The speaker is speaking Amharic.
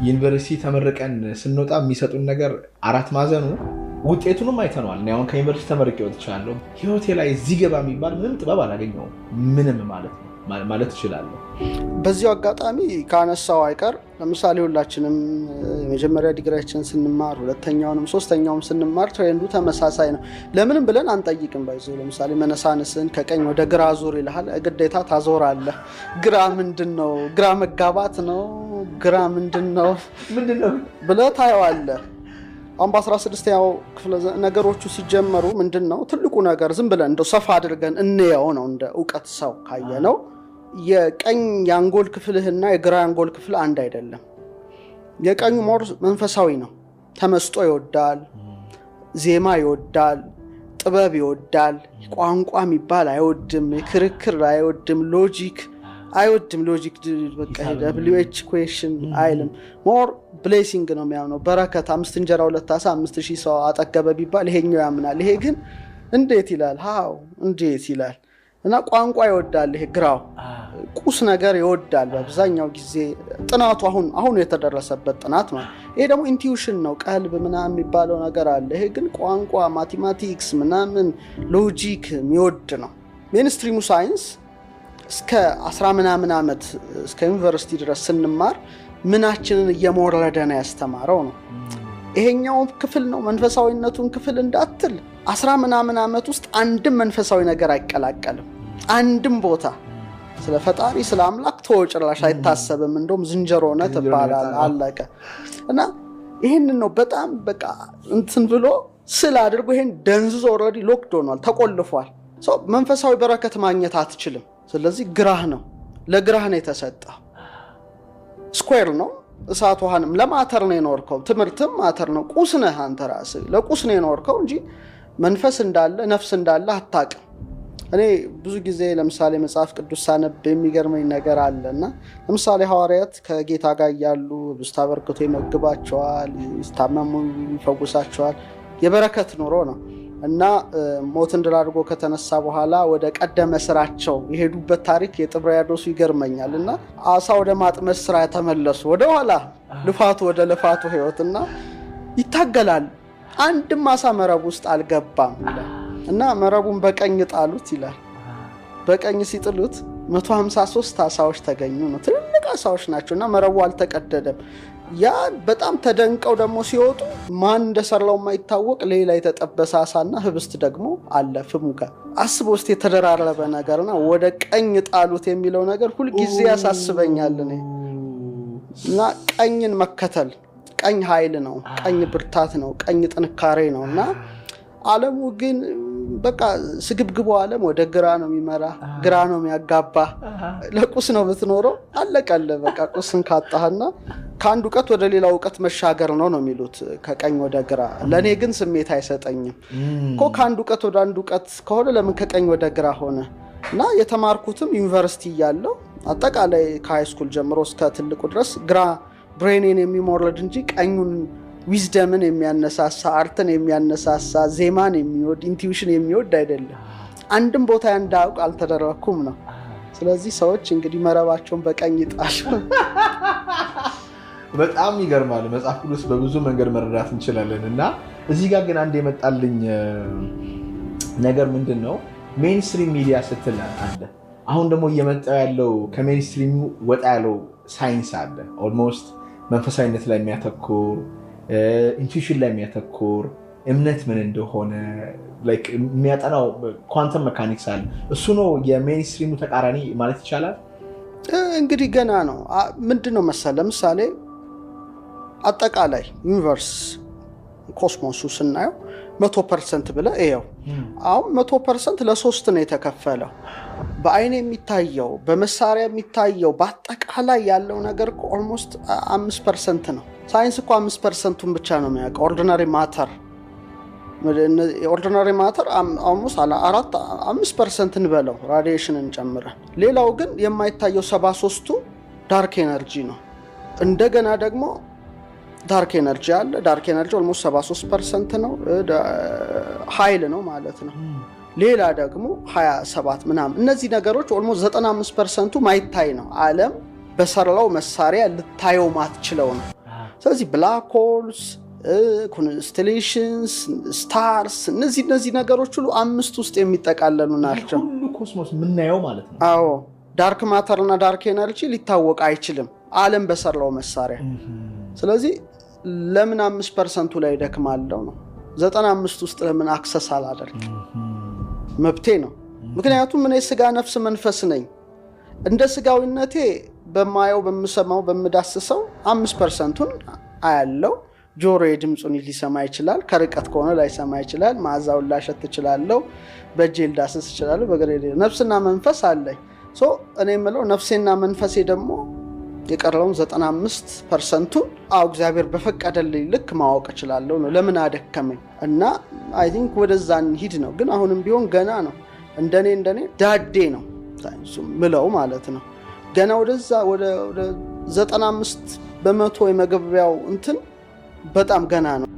ዩኒቨርሲቲ ተመረቀን ስንወጣ የሚሰጡን ነገር አራት ማዕዘኑ ውጤቱንም አይተነዋል። እኔ አሁን ከዩኒቨርሲቲ ተመርቄ ወጥቻለሁ። ህይወቴ ላይ እዚህ ገባ የሚባል ምንም ጥበብ አላገኘሁም። ምንም ማለት እችላለሁ። በዚሁ አጋጣሚ ካነሳው አይቀር ለምሳሌ ሁላችንም የመጀመሪያ ዲግሪያችን ስንማር ሁለተኛውንም ሶስተኛውም ስንማር ትሬንዱ ተመሳሳይ ነው። ለምንም ብለን አንጠይቅም። ባይዘው ለምሳሌ መነሳንስን ከቀኝ ወደ ግራ ዙር ይልሃል። ግዴታ ታዞራለህ። ግራ ምንድነው? ግራ መጋባት ነው። ግራ ምንድነው ብለህ ታየዋለህ። አሁን በ16ኛው ክፍለ ነገሮቹ ሲጀመሩ ምንድነው ትልቁ ነገር ዝም ብለን እንደው ሰፋ አድርገን እንየው ነው። እንደ ዕውቀት ሰው ካየነው የቀኝ የአንጎል ክፍልህና የግራ የአንጎል ክፍል አንድ አይደለም። የቀኙ ሞር መንፈሳዊ ነው። ተመስጦ ይወዳል፣ ዜማ ይወዳል፣ ጥበብ ይወዳል፣ ቋንቋ የሚባል አይወድም፣ ክርክር አይወድም፣ ሎጂክ አይወድም። ሎጂክ በቃ WH ኩዌሽን አይልም። ሞር ብሌሲንግ ነው የሚያምነው። በረከት 5 እንጀራ 2 ዓሣ 5000 ሰው አጠገበ ቢባል ይሄኛው ያምናል። ይሄ ግን እንዴት ይላል? ሃው እንዴት ይላል? እና ቋንቋ ይወዳል። ይሄ ግራው ቁስ ነገር ይወዳል። በአብዛኛው ጊዜ ጥናቱ አሁን የተደረሰበት ጥናት ነው። ይሄ ደግሞ ኢንቲዩሽን ነው። ቀልብ ምናምን የሚባለው ነገር አለ። ይሄ ግን ቋንቋ፣ ማቴማቲክስ ምናምን ሎጂክ የሚወድ ነው። ሜንስትሪሙ ሳይንስ እስከ 10 ምናምን ዓመት እስከ ዩኒቨርሲቲ ድረስ ስንማር ምናችንን እየሞረደ ነው ያስተማረው ነው። ይሄኛው ክፍል ነው መንፈሳዊነቱን ክፍል እንዳትል 10 ምናምን ዓመት ውስጥ አንድም መንፈሳዊ ነገር አይቀላቀልም። አንድም ቦታ ስለ ፈጣሪ ስለ አምላክ ተወጭራሽ አይታሰብም። እንደውም ዝንጀሮ ነው ተባላል አለቀ። እና ይሄንን ነው በጣም በቃ እንትን ብሎ ስለ አድርጎ ይሄን ደንዝዞ ኦሬዲ ሎክድ ሆኗል፣ ተቆልፏል። መንፈሳዊ በረከት ማግኘት አትችልም። ስለዚህ ግራህ ነው፣ ለግራህ ነው የተሰጠው። ስኩዌር ነው። እሳት ውሃንም ለማተር ነው የኖርከው። ትምህርትም ማተር ነው። ቁስ ነህ አንተ ራስህ፣ ለቁስ ነው የኖርከው እንጂ መንፈስ እንዳለ ነፍስ እንዳለ አታውቅም። እኔ ብዙ ጊዜ ለምሳሌ መጽሐፍ ቅዱስ ሳነብ የሚገርመኝ ነገር አለና ለምሳሌ ሐዋርያት ከጌታ ጋር ያሉ ብስታ በርክቶ ይመግባቸዋል፣ ይስታመሙ ይፈውሳቸዋል። የበረከት ኑሮ ነው እና ሞትን ድል አድርጎ ከተነሳ በኋላ ወደ ቀደመ ስራቸው የሄዱበት ታሪክ የጥብርያዶሱ ይገርመኛል። እና አሳ ወደ ማጥመድ ስራ ተመለሱ፣ ወደ ኋላ ወደ ልፋቱ ህይወትና ይታገላል። አንድም አሳ መረብ ውስጥ አልገባም ይላል። እና መረቡን በቀኝ ጣሉት ይላል። በቀኝ ሲጥሉት 153 አሳዎች ተገኙ ነው። ትልልቅ አሳዎች ናቸውና መረቡ አልተቀደደም። ያ በጣም ተደንቀው ደግሞ ሲወጡ ማን እንደሰራው የማይታወቅ ሌላ የተጠበሰ አሳና ህብስት ደግሞ አለ ፍሙ ጋር። አስቦ ውስጥ የተደራረበ ነገርና ወደ ቀኝ ጣሉት የሚለው ነገር ሁሉ ጊዜ ያሳስበኛል እኔ። እና ቀኝን መከተል፣ ቀኝ ኃይል ነው፣ ቀኝ ብርታት ነው፣ ቀኝ ጥንካሬ ነውና ዓለሙ ግን በቃ ስግብግቡ ዓለም ወደ ግራ ነው የሚመራ፣ ግራ ነው የሚያጋባ። ለቁስ ነው የምትኖረው፣ አለቀለ በቃ። ቁስን ካጣህና ከአንድ ዕውቀት ወደ ሌላ ዕውቀት መሻገር ነው የሚሉት ከቀኝ ወደ ግራ። ለኔ ግን ስሜት አይሰጠኝም እኮ ከአንድ ዕውቀት ወደ አንድ ዕውቀት ከሆነ ለምን ከቀኝ ወደ ግራ ሆነ? እና የተማርኩትም ዩኒቨርሲቲ ያለው አጠቃላይ ከሃይስኩል ጀምሮ እስከ ትልቁ ድረስ ግራ ብሬኔን የሚሞርድ እንጂ ቀኙን ዊዝደምን የሚያነሳሳ፣ አርትን የሚያነሳሳ፣ ዜማን የሚወድ፣ ኢንቲዩሽን የሚወድ አይደለም። አንድም ቦታ እንዳውቅ አልተደረኩም ነው። ስለዚህ ሰዎች እንግዲህ መረባቸውን በቀኝ ይጣሉ። በጣም ይገርማል። መጽሐፍ ቅዱስ በብዙ መንገድ መረዳት እንችላለን። እና እዚህ ጋር ግን አንድ የመጣልኝ ነገር ምንድነው ሜንስትሪም ሚዲያ ስትል አለ። አሁን ደግሞ እየመጣው ያለው ከሜንስትሪም ወጣ ያለው ሳይንስ አለ። ኦልሞስት መንፈሳዊነት ላይ የሚያተኩር፣ ኢንቱዊሽን ላይ የሚያተኩር፣ እምነት ምን እንደሆነ የሚያጠናው ኳንተም መካኒክስ አለ። እሱ ነው የሜንስትሪሙ ተቃራኒ ማለት ይቻላል። እንግዲህ ገና ነው። ምንድነው መሰለ ለምሳሌ አጠቃላይ ዩኒቨርስ ኮስሞሱ ስናየው 100% ብለ እየው። አሁን 100% ለሶስት ነው የተከፈለው። በአይን የሚታየው፣ በመሳሪያ የሚታየው፣ በአጠቃላይ ያለው ነገር ኦልሞስት 5% ነው። ሳይንስ እኮ 5%ን ብቻ ነው የሚያውቀው። ኦርዲናሪ ማተር ኦልሞስት 5% እንበለው ራዲዬሽንን ጨምረን። ሌላው ግን የማይታየው 73ቱ ዳርክ ኤነርጂ ነው። እንደገና ደግሞ ዳርክ ኤነርጂ አለ። ዳርክ ኤነርጂ ኦልሞስት 73% ነው፣ ኃይል ነው ማለት ነው። ሌላ ደግሞ 27 ምናምን። እነዚህ ነገሮች ኦልሞስት 95%ቱ ማይታይ ነው። ዓለም በሰራው መሳሪያ ልታየው ማትችለው ነው። ስለዚህ ብላክ ሆልስ፣ ኮንስቴሌሽንስ፣ ስታርስ እነዚህ ነገሮች ሁሉ 5 ውስጥ የሚጠቃለሉ ናቸው። ሁሉ ኮስሞስ የምናየው ማለት ነው። አዎ ዳርክ ማተር እና ዳርክ ኤነርጂ ሊታወቅ አይችልም ዓለም በሰራው መሳሪያ። ስለዚህ ለምን 5% ላይ ደክማለሁ ነው? 95 ውስጥ ለምን አክሰስ አላደርግ? መብቴ ነው። ምክንያቱም እኔ ስጋ ነፍስ መንፈስ ነኝ። እንደ ስጋዊነቴ በማየው በምሰማው በምዳስሰው 5%ን አያለው። ጆሮዬ ድምጹን ሊሰማ ይችላል፣ ከርቀት ከሆነ ላይሰማ ይችላል። ማዛውን ላሸት ይችላልው፣ በእጄ ልዳስስ ይችላልው። በግሬ ነፍስና መንፈስ አለኝ። እኔ የምለው ነፍሴና መንፈሴ ደግሞ የቀረውን 95%ን እግዚአብሔር በፈቀደልኝ ልክ ማወቅ እችላለሁ ነው። ለምን አደከመኝ? እና አይ ቲንክ ወደዛ እንሂድ ነው። ግን አሁንም ቢሆን ገና ነው። እንደኔ ዳዴ ነው ሳይንሱ ምለው ማለት ነው። ገና ወደዛ ወደ 95% የመገቢያው እንትን በጣም ገና ነው።